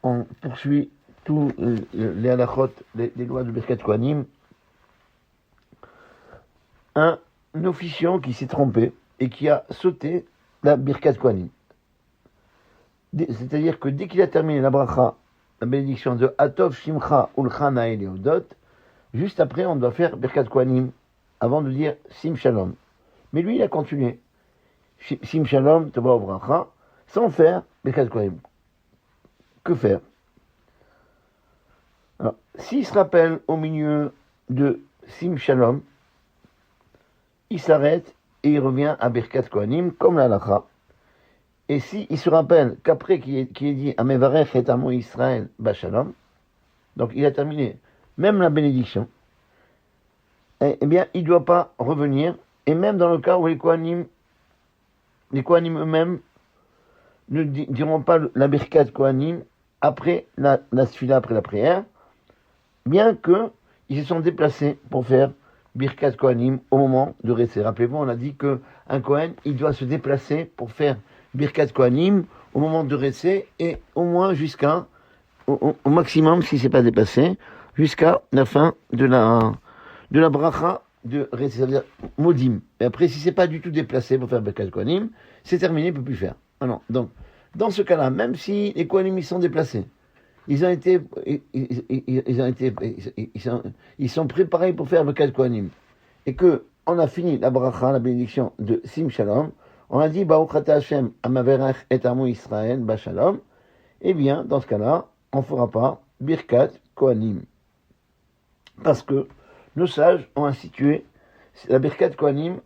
on poursuit tous les halachot, les lois de Birkat Kohanim. Un officiant qui s'est trompé et qui a sauté la Birkat Kohanim. C'est-à-dire que dès qu'il a terminé la bracha, la bénédiction de Atov Shimcha Ulchana Eliodot, juste après on doit faire Birkat Kohanim avant de dire Sim Shalom. Mais lui il a continué Sim Shalom Tova Bracha sans faire Birkat Kohanim. Que faire? Alors, s'il se rappelle au milieu de Sim Shalom, il s'arrête et il revient à Birkat Kohanim comme la halakha. Et s'il se rappelle qu'après qu'il ait dit Amevarech et Amo Israël Bashalom, donc il a terminé même la bénédiction, eh bien il ne doit pas revenir, et même dans le cas où les Kohanim eux-mêmes ne diront pas la Birkat Kohanim après la Sfila, après la prière, bien qu'ils se sont déplacés pour faire Birkat Kohanim au moment de rester. Rappelez-vous, on a dit qu'un Kohen, il doit se déplacer pour faire Birkat Kohanim au moment de rester et au moins jusqu'à, au maximum, si c'est pas dépassé, jusqu'à la fin de la bracha de rester, ça veut dire modim. Et après, si c'est pas du tout déplacé pour faire Birkat Kohanim, c'est terminé, il peut plus faire. Ah non. Donc, dans ce cas-là, même si les Kohanim ils sont déplacés, ils sont préparés pour faire Birkat Kohanim, et que on a fini la bracha, la bénédiction de Sim Shalom, on a dit Baruch Ata Hashem Amaverach et Amo Israël Bashalom, eh bien, dans ce cas-là, on ne fera pas Birkat Kohanim. Parce que nos sages ont institué la Birkat Kohanim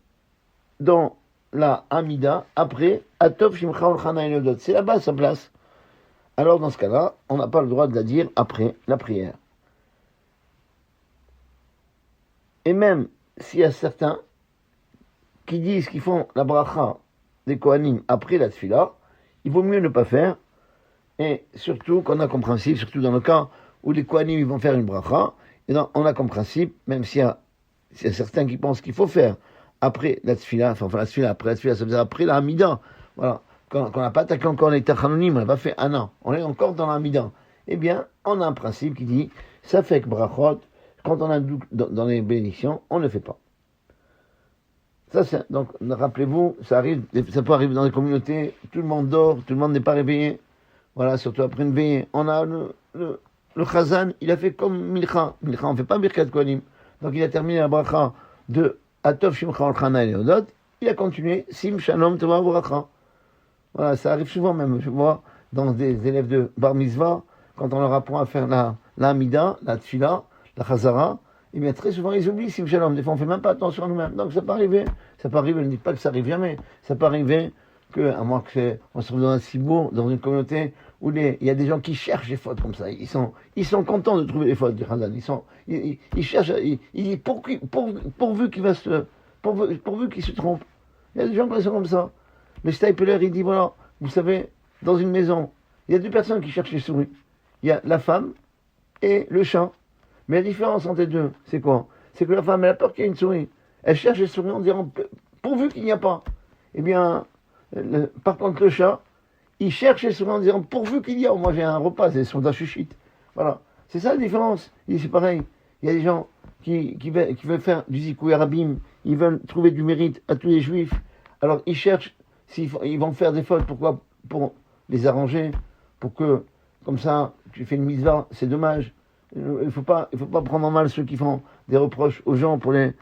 dans la Hamida, après Atov Shimcha Ulchana Eliodot. C'est là-bas sa place. Alors, dans ce cas-là, on n'a pas le droit de la dire après la prière. Et même s'il y a certains qui disent qu'ils font la bracha des Kohanim après la Tfila, il vaut mieux ne pas faire, et surtout qu'on a comme principe, surtout dans le cas où les Kohanim ils vont faire une bracha, et on a comme principe, même s'il y a certains qui pensent qu'il faut faire après la Tfila, enfin la Tfila, après la Tfila, ça veut dire après la Hamida, voilà, quand on n'a pas attaqué encore les Tachanonim, on n'a pas fait un an, on est encore dans la Hamida, eh bien, on a un principe qui dit, ça fait que brachot, quand on a dans les bénédictions, on ne fait pas. Ça, donc, rappelez-vous, ça peut arriver dans les communautés, tout le monde dort, tout le monde n'est pas réveillé. Voilà, surtout après une veillée. On a le Chazan, il a fait comme Milcha. Milcha, on ne fait pas Birkat Kohanim. Donc, il a terminé la bracha de Atov Shimcha Ulchana Eliodot. Il a continué Sim Shalom Tova Bracha. Voilà, ça arrive souvent même. Je vois dans des élèves de Bar Mitzvah, quand on leur apprend à faire la Hamida, la Tfila, la Chazara, et bien très souvent ils oublient Sim Shalom. Des fois on ne fait même pas attention à nous-mêmes. Donc ça peut arriver, je ne dis pas que ça arrive jamais, ça peut arriver à moins qu'on se trouve dans un cibourg, dans une communauté où il y a des gens qui cherchent des fautes comme ça. Ils sont contents de trouver des fautes du Chazan. Ils cherchent, pourvu qu'il se trompe. Il y a des gens qui sont comme ça. Le Stapler il dit voilà, vous savez, dans une maison, il y a deux personnes qui cherchent les souris. Il y a la femme et le chat. Mais la différence entre les deux, c'est quoi? C'est que la femme, elle a peur qu'il y ait une souris. Elle cherche les souris en disant, pourvu qu'il n'y a pas. Eh bien, par contre, le chat, il cherche les souris en disant, pourvu qu'il y a. Moi, j'ai un repas, c'est son chuchite. Voilà. C'est ça la différence. C'est pareil. Il y a des gens qui veulent faire du zikou et rabim. Ils veulent trouver du mérite à tous les juifs. Alors, ils cherchent, ils vont faire des fautes. Pourquoi? Pour les arranger. Pour que, comme ça, tu fais une mitzvah. C'est dommage. Il faut pas prendre en mal ceux qui font des reproches aux gens pour les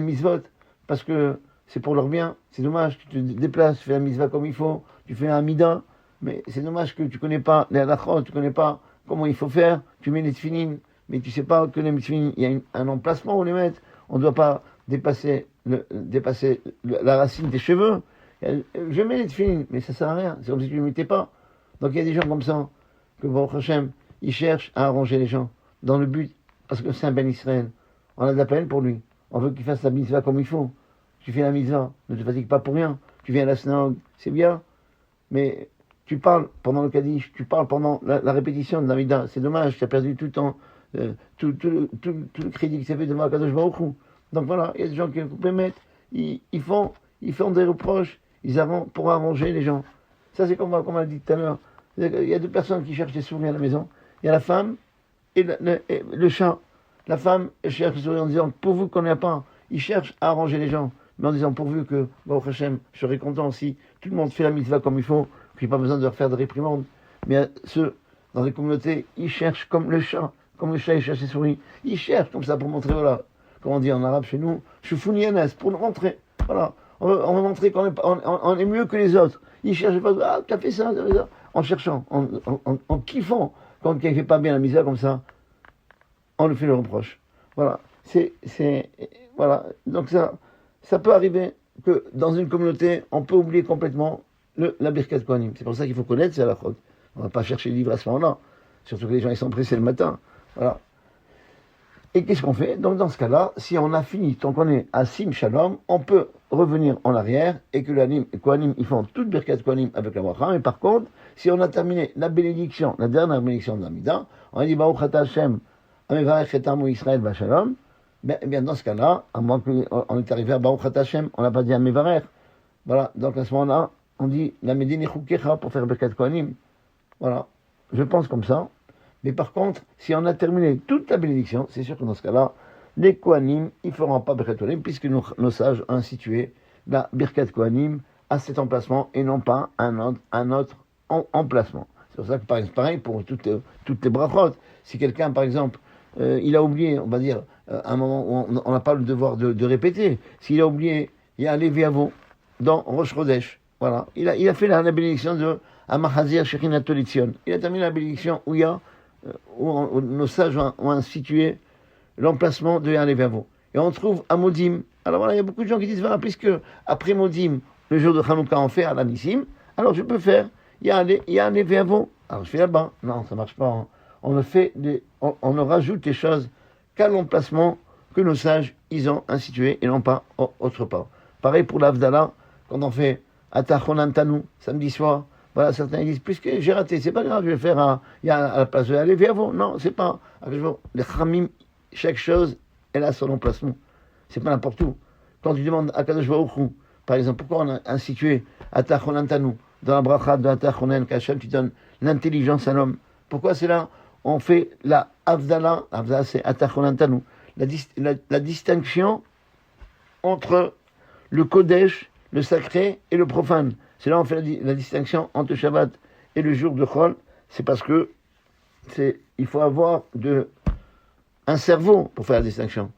mitzvot, parce que c'est pour leur bien. C'est dommage, tu te déplaces, tu fais la mitzvah comme il faut, tu fais un mida, mais c'est dommage que tu connais pas les halachot, tu connais pas comment il faut faire, tu mets les tefilin, mais tu sais pas que les tefilin, il y a un emplacement où les mettre, on ne doit pas dépasser la racine des cheveux. Je mets les tefilin, mais ça sert à rien, c'est comme si tu ne les mettais pas. Donc il y a des gens comme ça, que Baruch Hashem, ils cherchent à arranger les gens. Dans le but, parce que c'est un Ben Israël, on a de la peine pour lui. On veut qu'il fasse la mitzvah comme il faut. Tu fais la mitzvah, ne te fatigue pas pour rien. Tu viens à la synagogue, c'est bien. Mais tu parles pendant le Kaddish, tu parles pendant la répétition de la Mida. C'est dommage, tu as perdu tout le temps, tout le crédit qui s'est fait devant Akadosh Baruch Hu. Donc voilà, il y a des gens qui peuvent mettre, ils font des reproches, pour arranger les gens. Ça c'est comme on a dit tout à l'heure. Il y a deux personnes qui cherchent des souris à la maison. Il y a la femme et le chat. La femme cherche des souris en disant, pourvu qu'on n'ait pas, il cherche à arranger les gens, mais en disant, pourvu que, Baruch Hashem, je serai content si tout le monde fait la mitzvah comme il faut, qu'il n'y ait pas besoin de leur faire de réprimandes. Mais ceux, dans les communautés, ils cherchent comme le chat il cherche des souris. Ils cherchent comme ça pour montrer, voilà, comme on dit en arabe chez nous, choufounienes, pour nous montrer. Voilà. On va montrer on est mieux que les autres. Ils cherchent pas, ah, t'as fait ça, en cherchant, en kiffant. Quand quelqu'un ne fait pas bien la misère comme ça, on lui fait le reproche. Voilà. Voilà. Donc ça peut arriver que dans une communauté, on peut oublier complètement la Birkat Kohanim. C'est pour ça qu'il faut connaître ces halachot. On ne va pas chercher le livre à ce moment-là. Surtout que les gens ils sont pressés le matin. Voilà. Et qu'est-ce qu'on fait? Donc dans ce cas-là, si on a fini, tant qu'on est à Sim Shalom, on peut revenir en arrière et que les Kohanim, ils font toute Birkat Kohanim avec la bracha. Mais par contre, si on a terminé la bénédiction, la dernière bénédiction de l'Amida, on a dit Baruch Ata Hashem, Amevarech et Amo Israël Vashalom, bien dans ce cas-là, à moins qu'on est arrivé à Baruch Ata Hashem, on n'a pas dit Amevarech. Voilà, donc à ce moment-là, on dit la Medine Chukecha pour faire Birkat Kohanim. Voilà, je pense comme ça. Mais par contre, si on a terminé toute la bénédiction, c'est sûr que dans ce cas-là, les Kohanim, ils ne feront pas Birkat Kohanim, puisque nos sages ont institué la Birkat Kohanim à cet emplacement et non pas un autre emplacement. C'est pour ça que pareil pour toutes les brachot. Si quelqu'un, par exemple, il a oublié, on va dire, un moment où on n'a pas le devoir de répéter, s'il a oublié, il y a un Léviavo dans Rosh Chodesh. Voilà. Il a fait la bénédiction de Amachazir Shekhinat Tolitzion. Il a terminé la bénédiction où nos sages ont institué l'emplacement de Yann Léviavo. Et on trouve à Modim. Alors voilà, il y a beaucoup de gens qui disent, voilà, puisque après Modim, le jour de Hanouka, on fait à la Nissim, alors je peux faire Yann Léviavo. Alors je fais là-bas. Non, ça ne marche pas. On ne rajoute les choses qu'à l'emplacement que nos sages, ils ont institué et non pas autre part. Pareil pour l'Avdallah, quand on fait Atachonantanu, samedi soir, voilà, certains disent, puisque j'ai raté, c'est pas grave, je vais faire à la place de Léviavo. Non, c'est pas. Les Khamim, chaque chose, elle a son emplacement. C'est pas n'importe où. Quand tu demandes à Kadosh Baruch Hu, par exemple, pourquoi on a institué Atachonantanu, dans la bracha de Atachonen, qu'Hachem, tu donnes l'intelligence à l'homme. Pourquoi c'est là? On fait la Avdallah, c'est Atachonantanu, la distinction entre le Kodesh, le sacré et le profane. C'est là on fait la distinction entre Shabbat et le jour de Chol. C'est parce que il faut avoir un cerveau pour faire la distinction.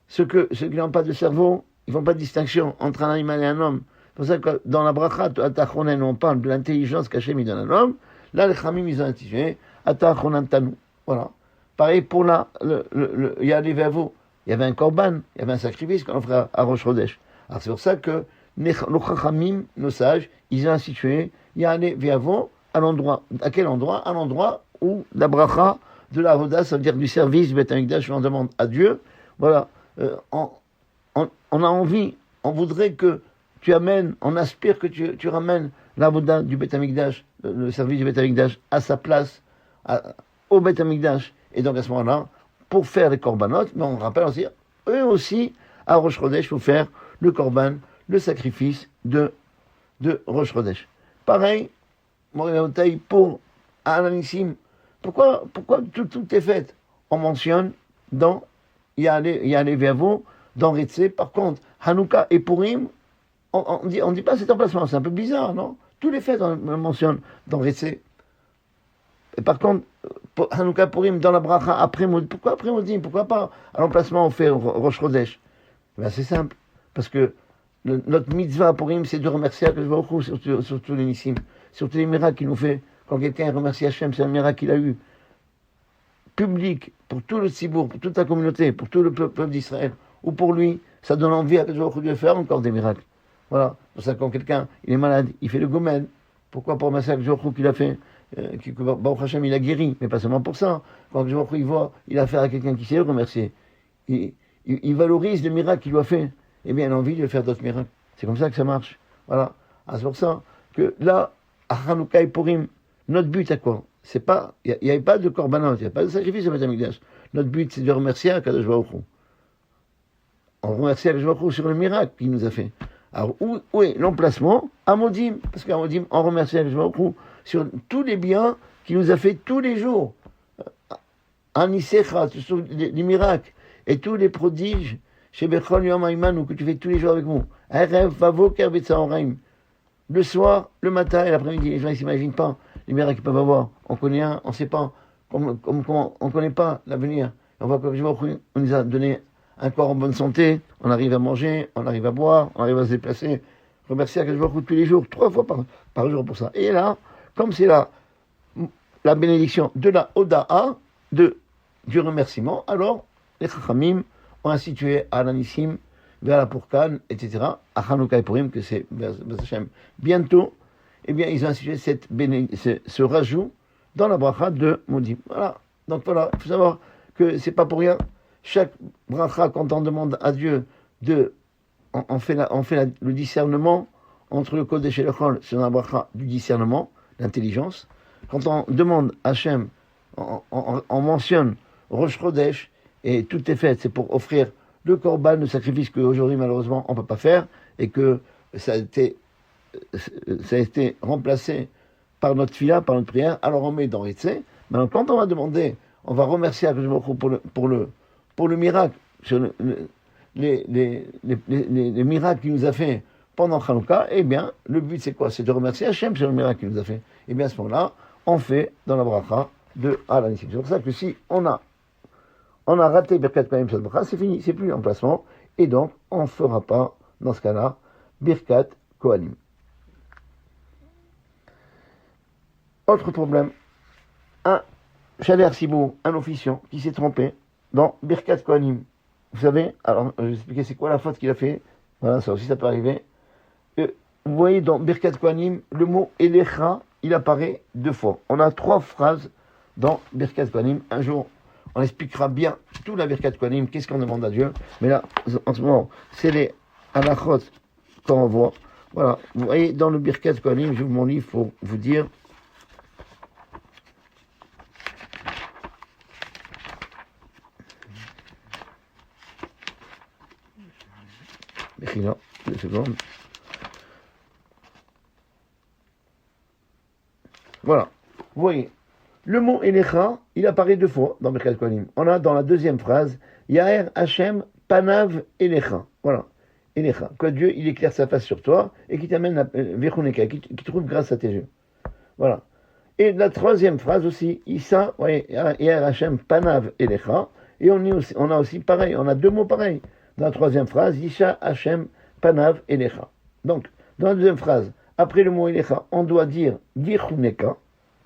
Ceux qui n'ont pas de cerveau, ils ne font pas de distinction entre un animal et un homme. C'est pour ça que dans la bracha, on parle de l'intelligence qu'Hachem donne à l'homme. Là, les Khamim, ils ont intitulé Atachonantanu. Voilà. Pareil pour il y a les Vevo. Il y avait un korban, il y avait un sacrifice qu'on offrait à Rosh Chodesh. Alors c'est pour ça que nos Chachamim, nos sages, ils ont institué Ya'aleh Ve'avo à l'endroit. À quel endroit? À l'endroit où la bracha de la Avoda, ça veut dire du service du Beth Amikdash, on demande à Dieu. Voilà. On a envie, on voudrait que tu amènes, on aspire que tu ramènes l'Avoda du Beth Amikdash, le service du Beth Amikdash, à sa place, au Beth Amikdash. Et donc à ce moment-là, pour faire les korbanot, mais on rappelle aussi, eux aussi, à Rosh Chodesh, il faut faire le korban, le sacrifice de Rosh Chodesh. Pareil, pour Alanissim. Pourquoi tout est fait? On mentionne dans Ya'aleh Ve'avo, dans Ritzé. Par contre, Hanouka et Purim, on dit pas cet emplacement. C'est un peu bizarre, non? Tous les fêtes, on mentionne dans Ritzé. Et par contre, Hanouka Purim, dans la bracha, après Modim. Pourquoi après Modim? Pourquoi pas à l'emplacement on fait Rosh Chodesh? Ben, c'est simple. Parce que notre mitzvah pour Purim, c'est de remercier Akadosh Baruch Hu sur tous les nissim, sur tous les miracles qu'il nous fait. Quand quelqu'un remercie Hachem, c'est un miracle qu'il a eu. Public, pour tout le Tzibour, pour toute la communauté, pour tout le peuple d'Israël, ou pour lui, ça donne envie à Akadosh Baruch Hu de faire encore des miracles. Voilà. Pour ça, quand quelqu'un il est malade, il fait le gomel. Pourquoi pour remercier Akadosh Baruch Hu qu'il a fait, que Baruch Hashem il a guéri, mais pas seulement pour ça. Quand Akadosh Baruch Hu il voit, il a affaire à quelqu'un qui sait le remercier. Il valorise le miracle qu'il lui a fait. Eh bien, il a envie de faire d'autres miracles. C'est comme ça que ça marche. Voilà. Ah, c'est pour ça que là, à Hanouka et Purim, notre but à quoi? C'est pas, il n'y avait pas de korbanot, il n'y a pas de sacrifice au Beth Amikdash. Notre but, c'est de remercier Akadosh Baruch Hu. On remercie Akadosh Baruch Hu sur le miracle qu'il nous a fait. Alors, où est l'emplacement? À Modim. Parce qu'à Modim, on remercie Akadosh Baruch Hu sur tous les biens qu'il nous a fait tous les jours. Anisecha, les miracles et tous les prodiges chez Bechol Yom Haimanu que tu fais tous les jours avec nous. Erev, Vavoker, Betsaoraim. Le soir, le matin et l'après-midi. Les gens ne s'imaginent pas les miracles qu'ils peuvent avoir. On connaît un, on ne sait pas. On ne connaît pas l'avenir. On voit que on nous a donné un corps en bonne santé. On arrive à manger, on arrive à boire, on arrive à se déplacer. Remercier à Baruch Hu tous les jours, 3 fois par jour pour ça. Et là, comme c'est la bénédiction de la Oda'a, du remerciement, alors les Chachamim ont institué à l'Anissim, vers la Pourkan, etc., à Chanukah et Purim, que c'est bientôt, eh bien, ils ont institué ce rajout dans la bracha de Modim. Voilà. Donc voilà, il faut savoir que c'est pas pour rien. Chaque bracha, quand on demande à Dieu on fait le discernement entre le Kodesh et le Chol, c'est dans la bracha du discernement, l'intelligence. Quand on demande à Hachem, on mentionne Rosh Chodesh, et tout est fait, c'est pour offrir le korban, le sacrifice qu'aujourd'hui, malheureusement, on ne peut pas faire, et que ça a été remplacé par notre fila, par notre prière, alors on met dans Ritzé. Maintenant, quand on va demander, on va remercier Akadosh Baruch Hu pour le miracle, sur les miracles qu'il nous a fait pendant Chanukah, eh bien, le but c'est quoi? C'est de remercier Hachem sur le miracle qu'il nous a fait. Et bien, à ce moment-là, on fait dans la bracha de Alanissim. C'est pour ça que si on a raté Birkat Kohanim sur le bracha, c'est fini, c'est plus l'emplacement, et donc on ne fera pas, dans ce cas-là, Birkat Kohanim. Autre problème, un Chaler Sibou, un officiant qui s'est trompé dans Birkat Kohanim. Vous savez, alors je vais expliquer c'est quoi la faute qu'il a fait. Voilà, ça aussi ça peut arriver. Vous voyez dans Birkat Kohanim, le mot Elecha, il apparaît 2 fois. On a 3 phrases dans Birkat Kohanim. Un jour, on expliquera bien tout la Birkat Kohanim, qu'est-ce qu'on demande à Dieu. Mais là, en ce moment, c'est les halachot qu'on voit. Voilà, vous voyez, dans le Birkat Kohanim, j'ouvre mon livre pour vous dire. Non, 2 secondes. Voilà, vous voyez, le mot Elecha, il apparaît 2 fois dans Birkat Kohanim. On a dans la 2e phrase, Yaher Hashem Panav Elecha. Voilà, Elecha, que Dieu, il éclaire sa face sur toi et qui t'amène à Vechuneka, qui trouve grâce à tes yeux. Voilà. Et la 3e phrase aussi, Issa, vous voyez, Yaher Hashem Panav Elecha. Et on a aussi pareil, on a 2 mots pareils. Dans la 3e phrase, Isha Hashem Panav Elecha. Donc, dans la 2e phrase, après le mot Elecha, on doit dire Vichuneka.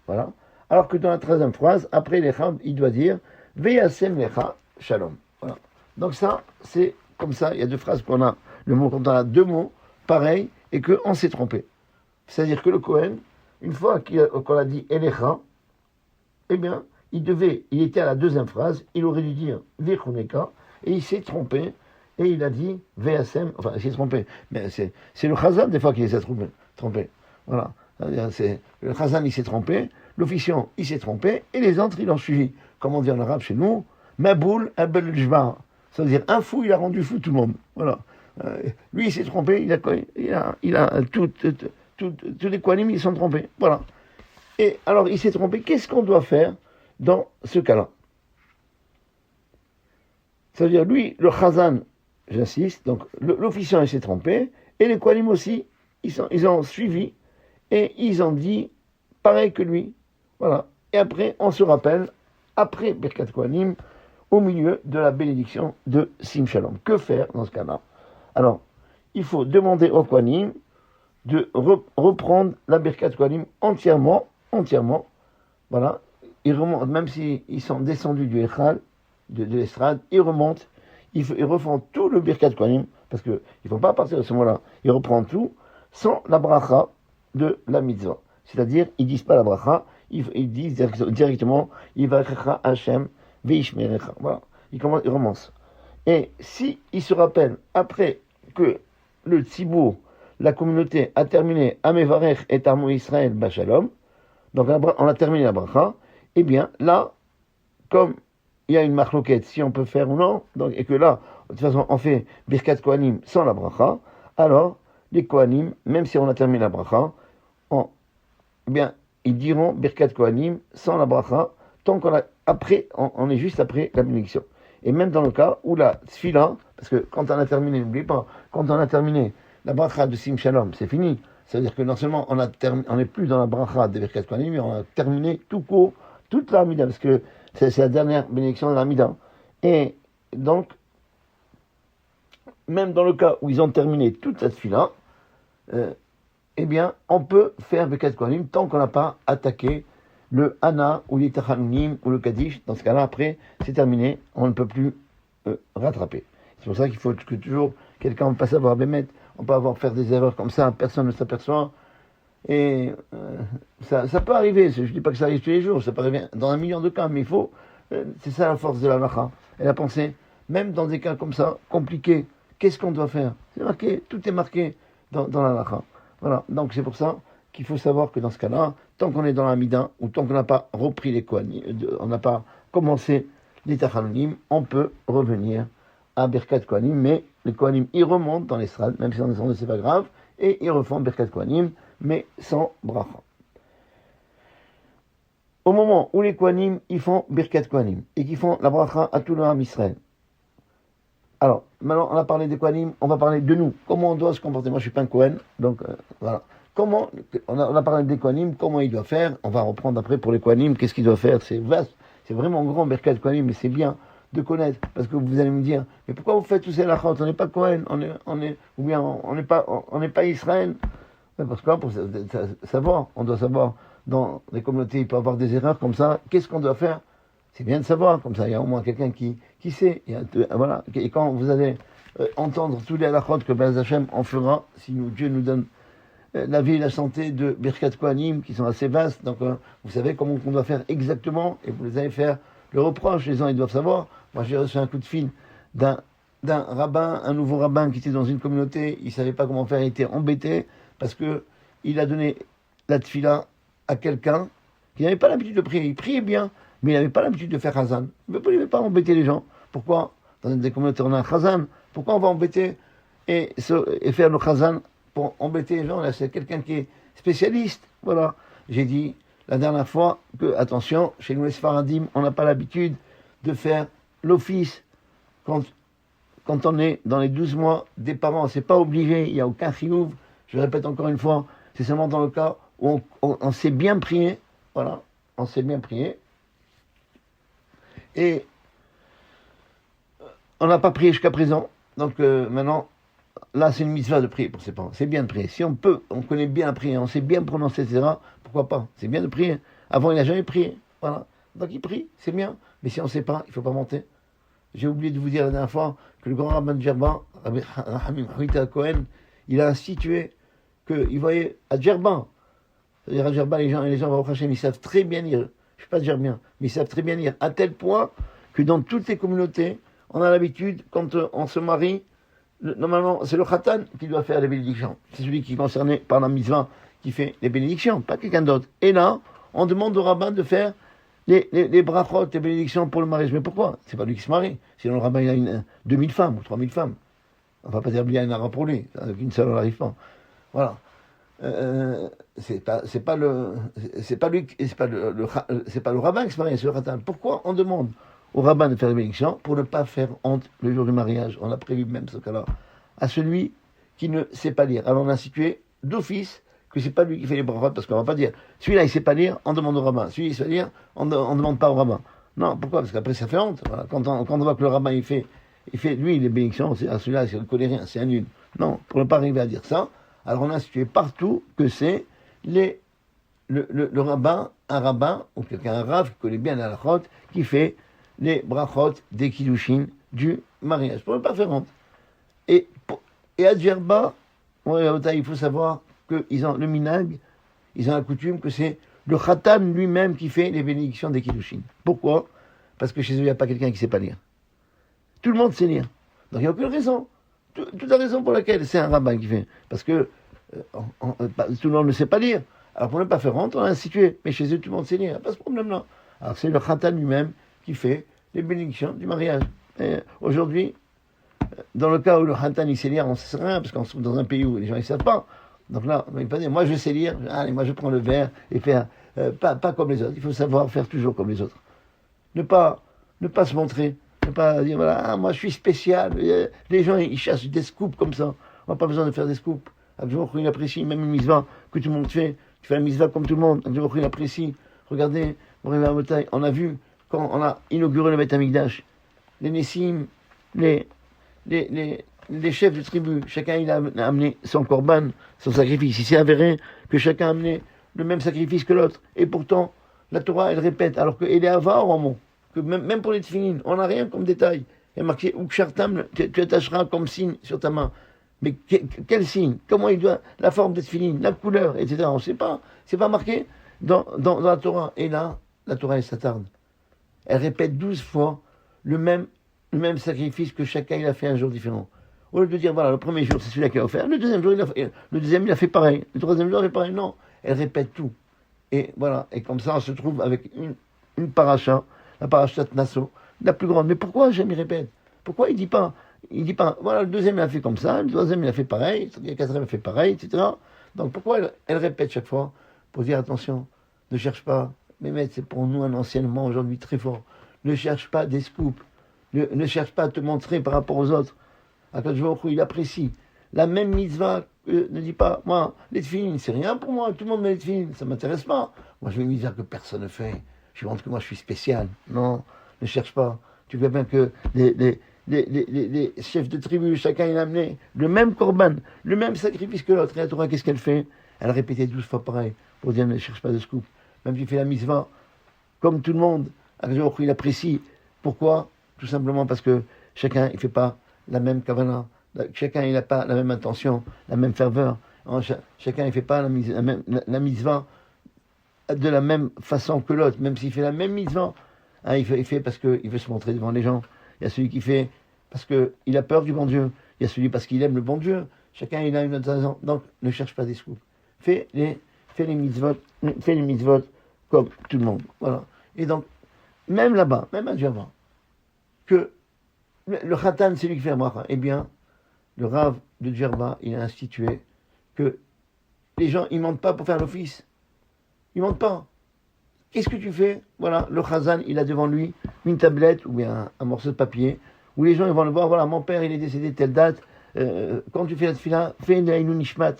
Voilà. Alors que dans la 3e phrase, après Elecha, il doit dire Veyasem Lecha Shalom. Voilà. Donc ça, c'est comme ça. Il y a 2 phrases qu'on a. Le mot, quand on a 2 mots pareils et qu'on s'est trompé. C'est-à-dire que le Kohen, une fois qu'on a dit Elecha, eh bien, il était à la 2e phrase, il aurait dû dire Vichuneka, et il s'est trompé. Et il a dit VSM, enfin, il s'est trompé. Mais c'est le Chazan, des fois, qui s'est trompé. Voilà. Le Chazan, il s'est trompé, l'officiant, il s'est trompé, et les autres, ils l'ont suivi. Comme on dit en arabe chez nous, Maboul Abel Jbar. Ça veut dire, un fou, il a rendu fou tout le monde. Voilà. Lui, il s'est trompé, il a tous les Kohanim, ils sont trompés. Voilà. Et alors, il s'est trompé. Qu'est-ce qu'on doit faire dans ce cas-là? Ça veut dire, lui, le Chazan, j'insiste, donc l'officiant il s'est trompé, et les Kohanim aussi, ils ont suivi, et ils ont dit pareil que lui. Voilà. Et après, on se rappelle, après Birkat Kohanim, au milieu de la bénédiction de Sim Shalom. Que faire dans ce cas-là? Alors, il faut demander aux Kohanim de reprendre la Birkat Kohanim entièrement. Voilà. Ils remontent, même s'ils sont descendus du Echal, de l'estrade, ils remontent, ils refont tout le Birkat Kohanim, parce qu'ils ne font pas partir de ce moment-là, ils reprennent tout, sans la bracha de la mitzvah. C'est-à-dire, ils ne disent pas la bracha, ils disent directement, Yivarecha Hashem Veishmerecha. Voilà, ils recommencent. Et si ils se rappellent, après que le Tzibour, la communauté, a terminé Amevarech et Amo Israël Bashalom, donc on a terminé la bracha, eh bien, là, comme il y a une marloquette, si on peut faire ou non, donc, et que là, de toute façon, on fait Birkat Kohanim sans la bracha, alors, les Kohanim, même si on a terminé la bracha, eh bien, ils diront Birkat Kohanim sans la bracha, tant qu'on a après, on est juste après la bénédiction. Et même dans le cas où la tfila, parce que quand on a terminé, n'oubliez pas, quand on a terminé la bracha de Sim Shalom, c'est fini. Ça veut dire que non seulement on n'est plus dans la bracha de Birkat Kohanim, mais on a terminé tout court, toute la Hamida, parce que c'est la dernière bénédiction de la Hamida. Et donc, même dans le cas où ils ont terminé toute cette tfila, eh bien, on peut faire Birkat Kohanim tant qu'on n'a pas attaqué le Hana ou l'Itachanunim ou le Kaddish. Dans ce cas-là, après, c'est terminé, on ne peut plus rattraper. C'est pour ça qu'il faut que toujours quelqu'un ne pas savoir bémettre, on peut avoir faire des erreurs comme ça, personne ne s'aperçoit. Et ça peut arriver, je ne dis pas que ça arrive tous les jours, ça peut arriver dans 1 million de cas, mais il faut, c'est ça la force de la halakha. Elle a pensé, même dans des cas comme ça, compliqués, qu'est-ce qu'on doit faire? C'est marqué, tout est marqué dans la halakha. Voilà, donc c'est pour ça qu'il faut savoir que dans ce cas-là, tant qu'on est dans la Mida, ou tant qu'on n'a pas repris les Kohanim, on n'a pas commencé les Tachanunim, on peut revenir à Birkat Kohanim, mais les Kohanim, ils remontent dans l'estrade, même si on descend, c'est pas grave, et ils refont Birkat Kohanim, mais sans bracha. Au moment où les Kohanim, ils font Birkat Kohanim, et qu'ils font la bracha à tout le Ham Israël. Alors, maintenant, on a parlé des Kohanim, on va parler de nous. Comment on doit se comporter? Moi, je suis pas un Kohen, donc voilà. Comment, on a parlé des Kohanim, comment il doit faire? On va reprendre après pour les Kohanim, qu'est-ce qu'il doit faire? C'est vaste, c'est vraiment grand, Birkat Kohanim, mais c'est bien de connaître, parce que vous allez me dire, mais pourquoi vous faites tous ces lachot? On n'est pas Kohen, ou bien on n'est pas Israël. Parce que pour savoir, on doit savoir, dans les communautés, il peut y avoir des erreurs comme ça, qu'est-ce qu'on doit faire? C'est bien de savoir, comme ça, il y a au moins quelqu'un qui sait. Voilà. Et quand vous allez entendre tous les halachot que Be'ez Hashem en fera, si Dieu nous donne la vie et la santé de Birkat Kohanim, qui sont assez vastes, donc vous savez comment on doit faire exactement, et vous les allez faire le reproche, les gens ils doivent savoir. Moi j'ai reçu un coup de fil d'un rabbin, un nouveau rabbin qui était dans une communauté, il savait pas comment faire, il était embêté, parce que il a donné la tfila à quelqu'un qui n'avait pas l'habitude de prier, il priait bien, mais il n'avait pas l'habitude de faire Chazan. Il ne veut pas embêter les gens. Pourquoi? Dans des communautés, on a un Chazan. Pourquoi on va embêter et faire le Chazan pour embêter les gens? Là, c'est quelqu'un qui est spécialiste. Voilà. J'ai dit la dernière fois que, attention, chez nous les Sfaradim, on n'a pas l'habitude de faire l'office quand on est dans les 12 mois des parents. C'est pas obligé, il n'y a aucun chiyuv. Je répète encore une fois, c'est seulement dans le cas où on sait bien prier. Voilà. On sait bien prier. Et on n'a pas prié jusqu'à présent, donc maintenant, là c'est une mitzvah de prier pour ses parents, c'est bien de prier. Si on connaît bien prier, on sait bien prononcer, etc., pourquoi pas? C'est bien de prier. Avant il n'a jamais prié, voilà. Donc il prie, c'est bien, mais si on ne sait pas, il ne faut pas monter. J'ai oublié de vous dire la dernière fois que le grand rabbin de Djerban, Rabbi Hamim Huita Cohen, il a institué qu'il voyait à Djerban, c'est-à-dire à Djerban, les gens, ils savent très bien lire. Je ne suis pas djerbien, mais ils savent très bien lire, à tel point que dans toutes les communautés, on a l'habitude, quand on se marie, normalement, c'est le khatan qui doit faire les bénédictions. C'est celui qui est concerné par la mitzvah qui fait les bénédictions, pas quelqu'un d'autre. Et là, on demande au rabbin de faire les brachot, les bénédictions pour le mariage. Mais pourquoi? C'est pas lui qui se marie. Sinon, le rabbin, il a 2000 femmes ou 3000 femmes. On va pas dire bien un arabe pour lui. Avec une seule, on n'arrive pas. Voilà. C'est pas le rabbin qui se marie, c'est le khatan. Pourquoi on demande au rabbin de faire les bénédictions? Pour ne pas faire honte le jour du mariage. On a prévu même ce cas-là à celui qui ne sait pas lire. Alors on a institué d'office que c'est pas lui qui fait les brachot, parce qu'on va pas dire celui-là il sait pas lire, on demande au rabbin. Celui-là il sait lire, on demande pas au rabbin. Non, pourquoi? Parce qu'après ça fait honte. Voilà. Quand on voit que le rabbin il fait lui les bénédictions, c'est à celui-là il ne connaît rien, c'est un nul. Non, pour ne pas arriver à dire ça. Alors on a institué partout que c'est le rabbin, un rabbin, ou quelqu'un, un rav qui connaît bien la halachot, qui fait les brachot des kiddushin du mariage, pour ne pas faire honte. Et à Djerba, il faut savoir qu'ils ont le minag, ils ont la coutume que c'est le khatan lui-même qui fait les bénédictions des kiddushin. Pourquoi? Parce que chez eux, il n'y a pas quelqu'un qui ne sait pas lire. Tout le monde sait lire. Donc il n'y a aucune raison. Toute la raison pour laquelle c'est un rabbin qui fait. Parce que tout le monde ne sait pas lire. Alors pour ne pas faire honte, on a institué. Mais chez eux, tout le monde sait lire. Il n'y a pas ce problème-là. Alors c'est le khatan lui-même qui fait les bénédictions du mariage. Et aujourd'hui, dans le cas où le khatan il sait lire, on ne sait rien, parce qu'on se trouve dans un pays où les gens ne savent pas. Donc là, il ne pas dire, moi je sais lire, allez, moi je prends le verre et faire, pas comme les autres. Il faut savoir faire toujours comme les autres. Ne pas, ne pas se montrer, ne pas dire, voilà, ah, moi je suis spécial. Les gens, ils cherchent des scoops comme ça. On n'a pas besoin de faire des scoops. Abdou il apprécie, même une mitzvah que tout le monde fait. Tu fais la mitzvah comme tout le monde. Abdou il apprécie. Regardez, on a vu, quand on a inauguré le Beth Amikdash, les Nessim, les, les chefs de tribu, chacun il a amené son korban, son sacrifice. Il s'est avéré que chacun a amené le même sacrifice que l'autre. Et pourtant, la Torah, elle répète, alors qu'elle est avare en mots, que même pour les tefillin, on n'a rien comme détail. Il y a marqué, Ukshartam, tu attacheras comme signe sur ta main. Mais quel signe? Comment il doit, la forme des tefillin, la couleur, etc. On ne sait pas. C'est pas marqué dans la Torah. Et là, la Torah, elle s'attarde. Elle répète 12 fois le même sacrifice que chacun il a fait un jour différent. Au lieu de dire, voilà, le premier jour, c'est celui-là qui a offert, le deuxième jour, il a fait pareil, le troisième jour, il a fait pareil. Non, elle répète tout. Et voilà, et comme ça, on se trouve avec une paracha, la paracha de Nassau, la plus grande. Mais pourquoi Hachem il répète? Pourquoi il dit pas, voilà, le deuxième il a fait comme ça, le troisième il a fait pareil, le quatrième il a fait pareil, etc. Donc pourquoi elle répète chaque fois? Pour dire, attention, ne cherche pas, mais c'est pour nous un enseignement aujourd'hui très fort. Ne cherche pas des scoops. Ne cherche pas à te montrer par rapport aux autres. Akadosh Baruch Hu, il apprécie. La même mitzvah, ne dis pas, moi, les tefillin, c'est rien pour moi, tout le monde met les tefillin, ça ne m'intéresse pas. Moi, je vais une mitzvah que personne ne fait. Je montre que moi, je suis spécial. Non, ne cherche pas. Tu vois bien que les chefs de tribu, chacun il a amené le même korban, le même sacrifice que l'autre. Et la Torah, qu'est-ce qu'elle fait? Elle répétait 12 fois pareil, pour dire, ne cherche pas de scoop. Même si tu fais la mitzvah, comme tout le monde, Akadosh Baruch Hu, il apprécie. Pourquoi? Tout simplement parce que chacun, il ne fait pas la même kavana. Chacun, il n'a pas la même intention, la même ferveur. Chacun, il ne fait pas la mitzvah de la même façon que l'autre, même s'il fait la même mitzvah. Hein, il fait parce qu'il veut se montrer devant les gens. Il y a celui qui fait parce qu'il a peur du bon Dieu. Il y a celui parce qu'il aime le bon Dieu. Chacun, il a une autre raison. Donc, ne cherche pas des scoops. Fais les mitzvot comme tout le monde. Voilà. Et donc, même là-bas, même à Djerba, que le Khatan, c'est lui qui fait la bracha. Eh bien, le Rav de Djerba, il a institué que les gens, ils mentent pas pour faire l'office. Ils mentent pas. Qu'est-ce que tu fais? Voilà, le Khazan, il a devant lui une tablette ou bien un morceau de papier où les gens ils vont le voir. Voilà, mon père, il est décédé telle date. Quand tu fais la tefila, fais une Haïnou Nishmat.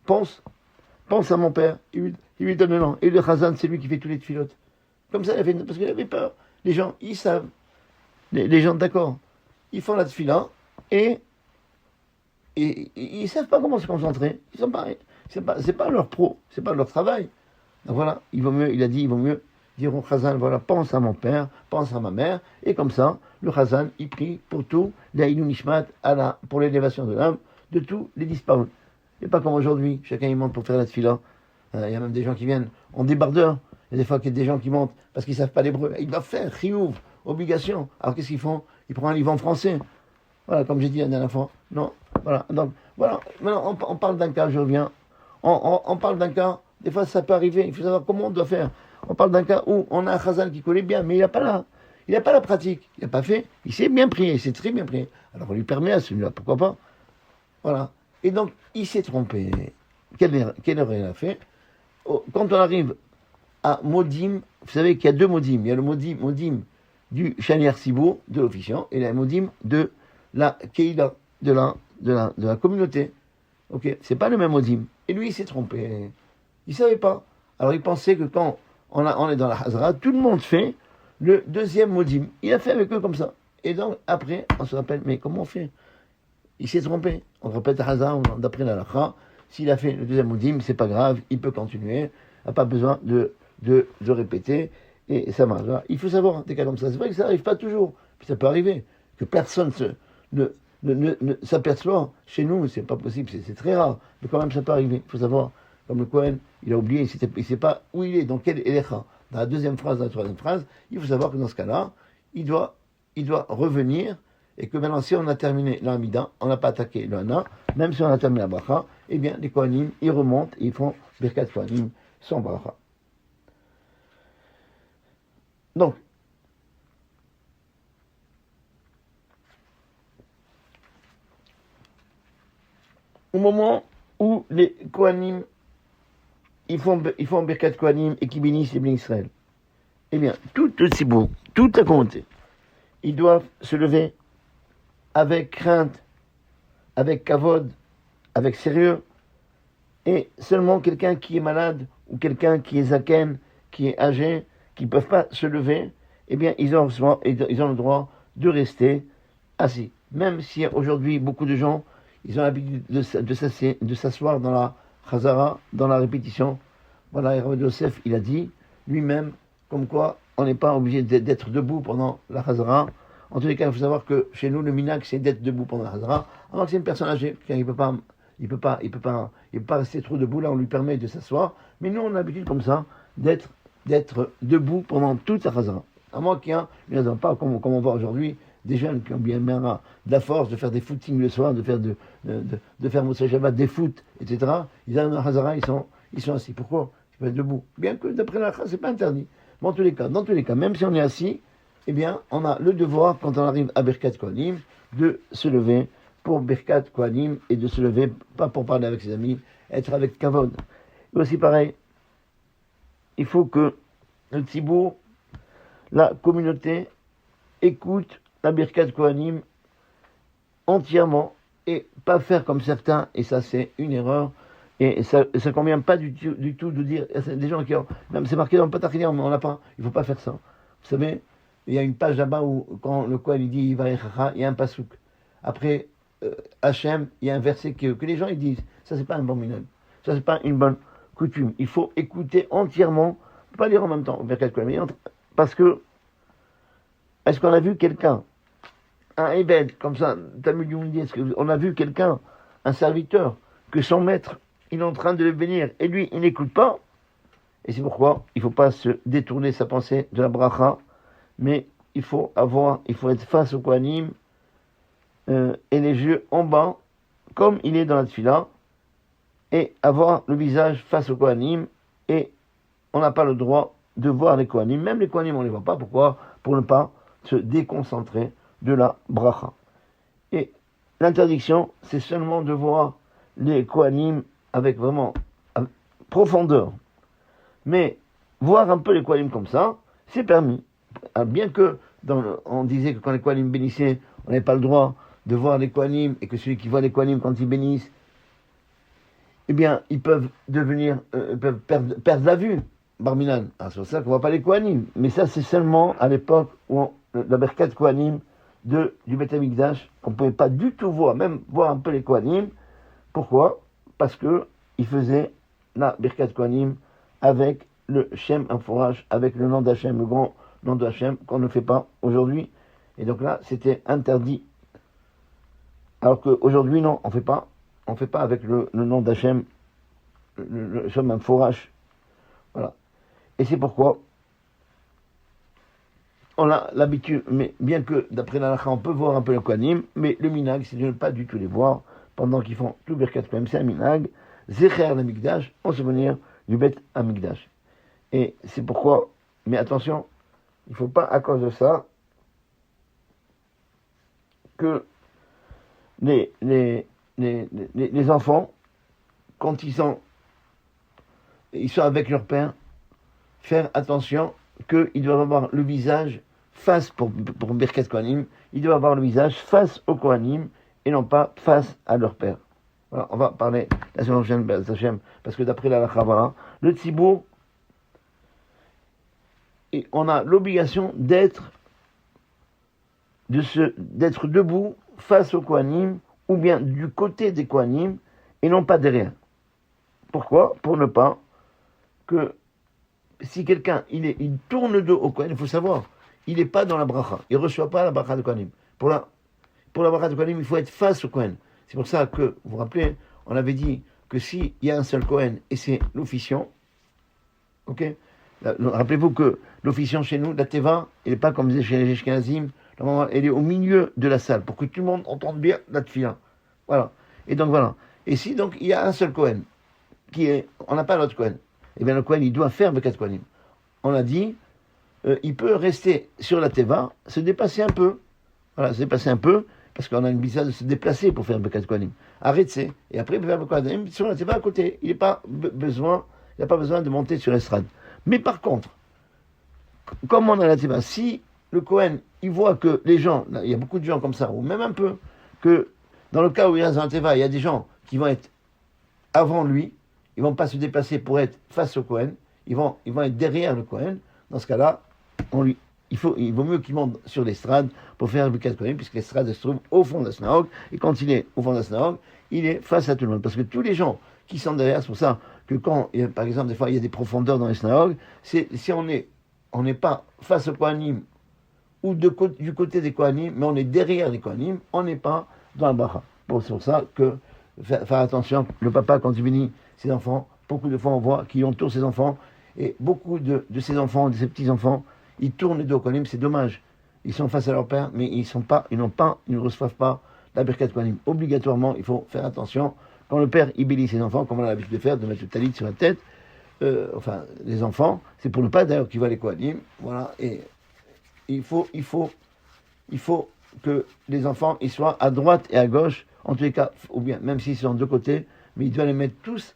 Pense à mon père. Il lui donne le nom. Et le Khazan, c'est lui qui fait tous les tefilotes. Comme ça, parce qu'il avait peur. Les gens, ils savent. Les gens, d'accord, ils font la tefila et ils savent pas comment se concentrer. Ils sont pas, c'est pas leur pro, c'est pas leur travail. Donc voilà, il vaut mieux dire au Khazan, voilà, pense à mon père, pense à ma mère, et comme ça, le Khazan, il prie pour tout, l'Aïnou Nishmat, pour l'élévation de l'âme, de tous les disparus. Et pas comme aujourd'hui, chacun il monte pour faire la tefila. Il y a même des gens qui viennent en débardeur. Il y a des fois qu'il y a des gens qui montent parce qu'ils ne savent pas l'hébreu. Ils doivent faire chiyuv, obligation. Alors qu'est-ce qu'ils font? Ils prennent un livre en français. Voilà, comme j'ai dit la dernière fois. Non, voilà. Donc, voilà. Maintenant, on parle d'un cas, je reviens. On parle d'un cas, des fois ça peut arriver. Il faut savoir comment on doit faire. On parle d'un cas où on a un chazal qui connaît bien, mais il n'a pas la pratique. Il n'a pas fait. Il sait bien prier, il sait très bien prier. Alors on lui permet à celui-là, pourquoi pas? Voilà. Et donc, il s'est trompé. Quelle erreur il a fait? Quand on arrive à Modim, vous savez qu'il y a deux Modim. Il y a le Modim du Chanier Sibour, de l'officiant, et le Modim de la Keïla, de la communauté. Ok, c'est pas le même Modim. Et lui, il s'est trompé. Il savait pas. Alors, il pensait que quand on est dans la Hazara, tout le monde fait le deuxième Modim. Il a fait avec eux comme ça. Et donc, après, on se rappelle, mais comment on fait? Il s'est trompé. On répète la Hazara d'après la Lacha. S'il a fait le deuxième Modim, c'est pas grave, il peut continuer. Il n'a pas besoin de répéter. Et ça marche. Il faut savoir des cas comme ça. C'est vrai que ça n'arrive pas toujours. Puis ça peut arriver. Que personne ne s'aperçoit. Chez nous, c'est pas possible. C'est très rare. Mais quand même, ça peut arriver. Il faut savoir. Comme le Kohen, il a oublié. Il ne sait pas où il est. Dans quel Elecha. Dans la deuxième phrase, dans la troisième phrase. Il faut savoir que dans ce cas-là, il doit revenir. Et que maintenant, si on a terminé l'Amida, on n'a pas attaqué le Hana, même si on a terminé la Bracha, eh bien, les Kohanim, ils remontent et ils font Birkat Kohanim sans Bracha. Donc, au moment où les Kohanim, ils font Birkat Kohanim et qui bénissent les Bnei Israël. Eh bien, tout le tzibur, toute la communauté, ils doivent se lever avec crainte, avec kavod, avec sérieux, et seulement quelqu'un qui est malade, ou quelqu'un qui est zaken, qui est âgé, qui ne peuvent pas se lever, eh bien, ils ont le droit de rester assis. Même si aujourd'hui, beaucoup de gens, ils ont l'habitude de s'asseoir dans la chazara, dans la répétition. Voilà, et Rav Yosef, il a dit, lui-même, comme quoi, on n'est pas obligé d'être debout pendant la chazara. En tous les cas, il faut savoir que chez nous, le minhag, c'est d'être debout pendant la chazara. Alors que c'est une personne âgée, car il peut pas rester trop debout, là, on lui permet de s'asseoir. Mais nous, on a l'habitude comme ça, d'être debout pendant toute la chazara. À moins qu'il y ait pas, comme on voit aujourd'hui, des jeunes qui ont bien de la force de faire des footings le soir, de faire Moussa Shabbat, des foot, etc. Ils arrivent dans la chazara, ils sont assis. Pourquoi? Ils peuvent être debout. Bien que d'après la chazara, c'est pas interdit. Mais dans tous les cas, même si on est assis, eh bien, on a le devoir, quand on arrive à Birkat Kohanim, de se lever pour Birkat Kohanim et de se lever, pas pour parler avec ses amis, être avec Kavod. Et aussi pareil, il faut que le Tzibour, la communauté, écoute la Birkat Kohanim entièrement et pas faire comme certains, et ça c'est une erreur, et ça convient pas du tout de dire, des gens qui ont, même c'est marqué dans le Patachilian, mais on n'a pas, il faut pas faire ça. Vous savez, il y a une page là-bas où, quand le Kohen il dit Vayechacha, il y a un pasouk. Après Hachem, il y a un verset que les gens ils disent. Ça, c'est pas un bon minhag. Ça, c'est pas une bonne coutume. Il faut écouter entièrement, pas lire en même temps, parce que, est-ce qu'on a vu quelqu'un, un Ebed, comme ça, Talmud Youmdi, est-ce qu'on a vu quelqu'un, un serviteur, que son maître, il est en train de le bénir, et lui, il n'écoute pas? Et c'est pourquoi il ne faut pas se détourner sa pensée de la bracha, mais il faut être face au Kohanim, et les yeux en bas, comme il est dans la tefila, et avoir le visage face au Kohanim, et on n'a pas le droit de voir les Kohanim. Même les Kohanim, on ne les voit pas. Pourquoi? Pour ne pas se déconcentrer de la bracha. Et l'interdiction, c'est seulement de voir les Kohanim avec vraiment profondeur. Mais voir un peu les Kohanim comme ça, c'est permis. Bien que on disait que quand les Kohanim bénissaient, on n'avait pas le droit de voir les Kohanim, et que celui qui voit les Kohanim quand ils bénissent, eh bien, ils peuvent perdre la vue, Barminan. C'est pour ça qu'on ne voit pas les Kohanim. Mais ça, c'est seulement à l'époque où la Birkat Kohanim du Beth Amikdash, qu'on ne pouvait pas du tout voir, même voir un peu les Kohanim. Pourquoi? Parce que ils faisaient la Birkat Kohanim avec le Shem Amforach, avec le nom d'Hachem, le grand nom d'Hachem, qu'on ne fait pas aujourd'hui. Et donc là, c'était interdit. Alors qu'aujourd'hui, non, on fait pas avec le nom d'Hachem, le Shem Amforach. Voilà. Et c'est pourquoi on a l'habitude, mais bien que d'après la halakha, on peut voir un peu le Kohanim, mais le minhag, c'est de ne pas du tout les voir pendant qu'ils font tout Birkat Kohanim. C'est un minhag, Zecher l'Amikdash, en souvenir du Beth Amikdash. Et c'est pourquoi, mais attention, il ne faut pas à cause de ça que les enfants, quand ils sont avec leur père, faire attention qu'ils doivent avoir le visage face, pour Birkat Kohanim, ils doivent avoir le visage face au Kohanim et non pas face à leur père. Voilà, on va parler la semaine prochaine, parce que d'après la halakha, voilà, le tzibour, et on a l'obligation d'être debout face au Kohanim, ou bien du côté des Kohanim, et non pas derrière. Pourquoi? Pour ne pas que, si quelqu'un, il tourne le dos au Kohen, il faut savoir, il n'est pas dans la bracha, il ne reçoit pas la bracha de Kohanim. Pour la bracha de Kohanim, il faut être face au Kohen. C'est pour ça que, vous vous rappelez, on avait dit que s'il y a un seul Kohen, et c'est l'officiant, ok? Rappelez-vous que l'officiant chez nous, la teva, elle n'est pas comme chez les Ashkenazim, elle est au milieu de la salle, pour que tout le monde entende bien la tefila. Voilà. Et donc voilà. Et si donc il y a un seul Kohen, on n'a pas l'autre Kohen, eh bien le Kohen, il doit faire Birkat Kohanim. On a dit, il peut rester sur la teva, se dépasser un peu. Voilà, se dépasser un peu, parce qu'on a une bizarre de se déplacer pour faire un Birkat Kohanim. Arrêtez, et après il peut faire un Birkat Kohanim sur la teva à côté. Il n'a pas besoin de monter sur l'estrade. Mais par contre, comme on a la teva, si le Kohen, il voit que les gens, il y a beaucoup de gens comme ça, ou même un peu, que dans le cas où il y a un teva, il y a des gens qui vont être avant lui, ils vont pas se déplacer pour être face au Kohen, ils vont être derrière le Kohen. Dans ce cas-là, il vaut mieux qu'il monte sur l'estrade pour faire un Birkat Kohanim, puisque l'estrade se trouve au fond de la synagogue, et quand il est au fond de la synagogue, il est face à tout le monde. Parce que tous les gens qui sont derrière, c'est pour ça que quand, par exemple, des fois, il y a des profondeurs dans les synagogues, si on n'est pas face au Kohanim, ou du côté des Kohanim, mais on est derrière les Kohanim, on n'est pas dans la bracha. Bon, c'est pour ça que, faire attention, le papa, quand il bénit ses enfants, beaucoup de fois on voit qu'il entoure ses enfants, et beaucoup de ses enfants, de ses petits-enfants, ils tournent les dos au Kohanim, c'est dommage. Ils sont face à leur père, mais ils ne reçoivent pas la Birkat Kohanim. Obligatoirement, il faut faire attention. Quand le père il bénit ses enfants, comme on a l'habitude de faire, de mettre le talit sur la tête, les enfants, c'est pour ne pas d'ailleurs qu'ils voient les Kohanim, voilà, et il faut que les enfants ils soient à droite et à gauche, en tous les cas, ou bien, même s'ils sont de côté, mais il doit les mettre tous,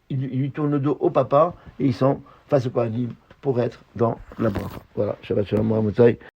ils lui tournent le dos au papa, et ils sont face au Kohanim pour être dans la bracha. Voilà, Shabbat Shalom, Ramotai.